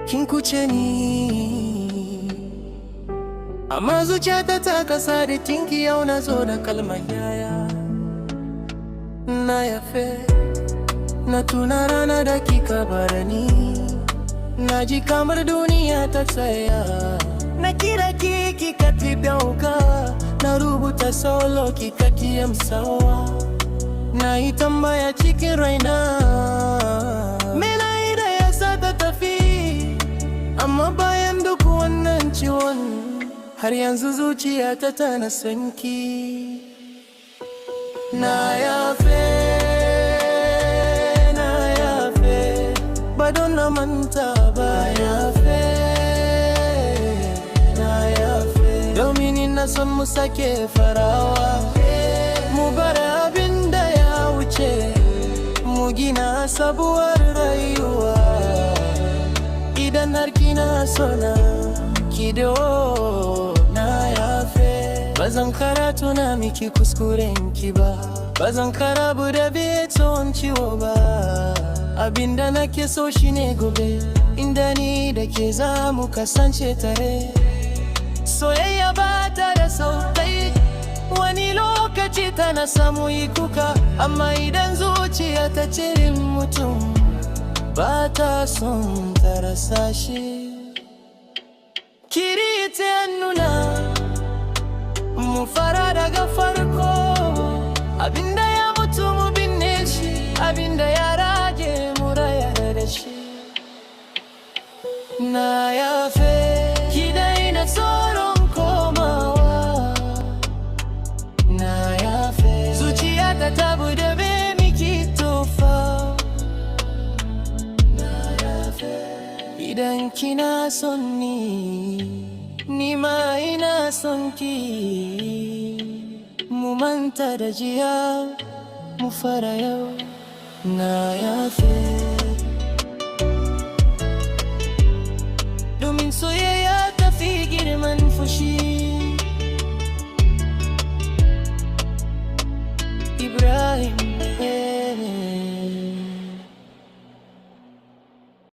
kin kuce ni, amma zuciyata ta kasa da tinki. Yau na zo da kalmar yaya. Na yafe, na tuna rana da kika bar ni, na ji kamar duniya ta tsaya. Na kira ki kika ki dauka, na rubuta solo kika ki amsawa. Na yi tambaya cikin raina, me na yi da ya sa ta tafi? Amma bayan duk wannan ciwon, har yanzu zuciyata tana sanki. Na yafe, ba don na manta ba. Na yafe, domin ina son mu sake farawa. Mu bar abin da ya wuce, mu gina sabuwar rayuwa. Idan har kina sona ki do, na yafe. Bazan karatu na miki kuskuren ki ba, bazan karabu da beton ciwo ba. Abinda nake so shine gobe, inda ni da ke za mu kasance tare. Soyayya ba ta da sautai, wani lokaci tana samu yi kuka. Amma idan zuciya ta cire mutum, ba ta son ta rasa shi. Kiri ta nuna, mu fara daga farko. Abinda ya mutu mu binne shi, abinda ya rage mu raya da shi. Na yafe, ki daina tsoron komawa. Na yafe, zuciyata ta bude be miki tofa. Na yafe, idan kina son ni ma ina son ki. Mu manta da jiya, mu fara yau. Na yafe.